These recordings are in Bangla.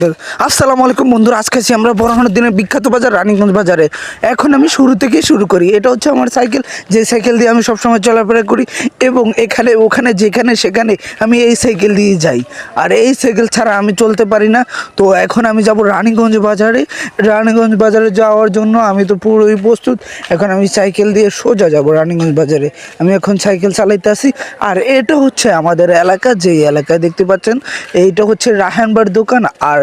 আসসালামু আলাইকুম বন্ধুরা, আজকে আছি আমরা বড়হাটের দিনের বিখ্যাত বাজার রানীগঞ্জ বাজারে। এখন আমি শুরু থেকেই শুরু করি। এটা হচ্ছে আমার সাইকেল, যে সাইকেল দিয়ে আমি সবসময় চলাফেরা করি এবং এখানে ওখানে যেখানে সেখানে আমি এই সাইকেল দিয়ে যাই। আর এই সাইকেল ছাড়া আমি চলতে পারি না। তো এখন আমি যাব রানীগঞ্জ বাজারে। রানীগঞ্জ বাজারে যাওয়ার জন্য আমি তো পুরোই প্রস্তুত। এখন আমি সাইকেল দিয়ে সোজা যাব রানীগঞ্জ বাজারে। আমি এখন সাইকেল চালাইতে আসি। আর এটা হচ্ছে আমাদের এলাকা, যেই এলাকায় দেখতে পাচ্ছেন এইটা হচ্ছে রাহানবার দোকান। আর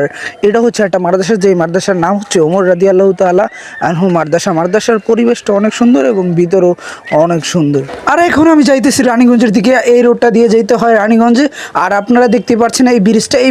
এটা হচ্ছে একটা মাদ্রাসা, যেই মাদ্রাসার নাম হচ্ছে ওমর রাদিয়াল্লাহু তাআলা আনহু মাদ্রাসা। মাদ্রাসার পরিবেশটা অনেক সুন্দর এবং ভিতরও অনেক সুন্দর। আর এখন আমি যাইতেছি রানীগঞ্জের দিকে। এই রোডটা দিয়ে যেতে হয় রানীগঞ্জে। আর আপনারা দেখতে পাচ্ছেন এই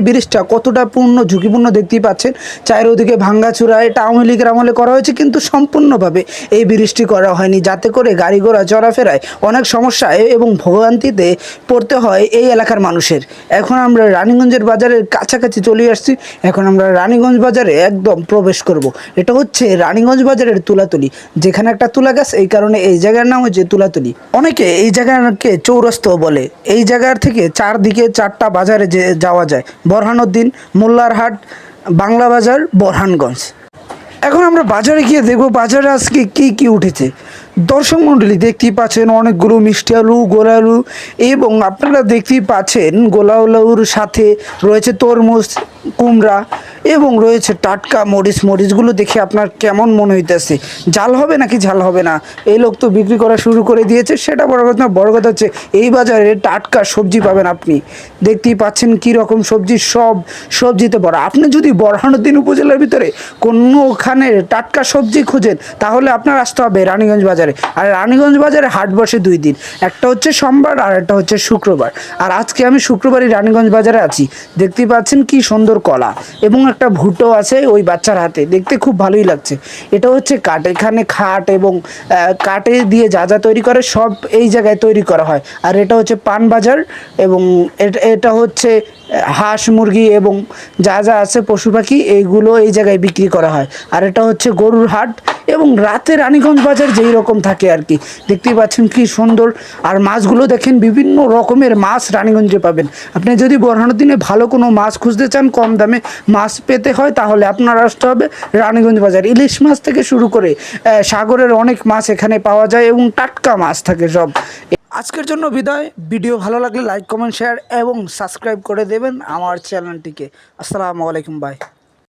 ব্রিজটা কতটা ঝুঁকিপূর্ণ দেখতেই পাচ্ছেন। চারিদিকে ভাঙ্গাচুরা, এটা আওয়ামী লীগের আমলে করা হয়েছে, কিন্তু সম্পূর্ণভাবে এই ব্রিজটি করা হয়নি, যাতে করে গাড়ি ঘোড়া চলাফেরায় অনেক সমস্যায় এবং ভোগান্তিতে পড়তে হয় এই এলাকার মানুষের। এখন আমরা রানীগঞ্জের বাজারের কাছাকাছি চলে আসছি। এখন আমরা রানীগঞ্জ বাজারে একদম প্রবেশ করব। এটা হচ্ছে রানীগঞ্জ বাজারের তুলাতুলি, যেখানে একটা তুলা গাছ, এই কারণে এই জায়গার নাম হচ্ছে তুলাতুলি। অনেকে এই জায়গাকে চৌরাস্তাও বলে। এই জায়গার থেকে চারদিকে চারটা বাজারে যাওয়া যায়: বরহানুদ্দিন, মোল্লারহাট, বাংলা বাজার, বরহানগঞ্জ। এখন আমরা বাজারে গিয়ে দেখবো বাজারে আজকে কি কি উঠেছে। দর্শক মণ্ডলী দেখতেই পাচ্ছেন অনেকগুলো মিষ্টি আলু, গোলা আলু, এবং আপনারা দেখতেই পাচ্ছেন গোলা আলুর সাথে রয়েছে তরমুজ, কুমড়া, এবং রয়েছে টাটকা মরিচ। মরিচগুলো দেখে আপনার কেমন মনে হইতেছে, ঝাল হবে নাকি ঝাল হবে না? এই লোক তো বিক্রি করা শুরু করে দিয়েছে, সেটা বড় কথা না। বড় কথা হচ্ছে এই বাজারে টাটকা সবজি পাবেন। আপনি দেখতেই পাচ্ছেন কী রকম সবজি, সব সবজিতে ভরা। আপনি যদি বরহানুদ্দিন উপজেলার ভিতরে কোনোখানে টাটকা সবজি খুঁজেন, তাহলে আপনার আসতে হবে রানীগঞ্জ বাজারে। আর রানীগঞ্জ বাজারে হাট বসে 2 দিন, একটা হচ্ছে সোমবার আর একটা হচ্ছে শুক্রবার। আর আজকে আমি শুক্রবারই রানীগঞ্জ বাজারে আছি। দেখতেই পাচ্ছেন কি সুন্দর কলা এবং একটা ভুট্টো আছে ওই বাচ্চার হাতে, দেখতে খুব ভালোই লাগছে। এটা হচ্ছে কাঠ, এখানে খাট এবং কাঠে দিয়ে যা যা তৈরি করে সব এই জায়গায় তৈরি করা হয়। আর এটা হচ্ছে পান বাজার, এবং এটা হচ্ছে হাঁস মুরগি এবং যা যা আছে পশু পাখি, এইগুলো এই জায়গায় বিক্রি করা হয়। আর এটা হচ্ছে গরুর হাট। এবং রাতে রানীগঞ্জ বাজার যেই রকম থাকে আর কি, দেখতেই পাচ্ছেন কি সুন্দর। আর মাছগুলো দেখেন, বিভিন্ন রকমের মাছ রানীগঞ্জে পাবেন। আপনি যদি বরহানুদ্দিনে ভালো কোনো মাছ খুঁজতে চান, কম দামে মাছ পেতে হয়, তাহলে আপনার আসতে হবে রানীগঞ্জ বাজার। ইলিশ মাছ থেকে শুরু করে সাগরের অনেক মাছ এখানে পাওয়া যায় এবং টাটকা মাছ থাকে সব। আজকের জন্য বিদায়। ভিডিও ভালো লাগলে লাইক, কমেন্ট, শেয়ার এবং সাবস্ক্রাইব করে দেবেন আমার চ্যানেলটিকে। আসসালামু আলাইকুম, বাই।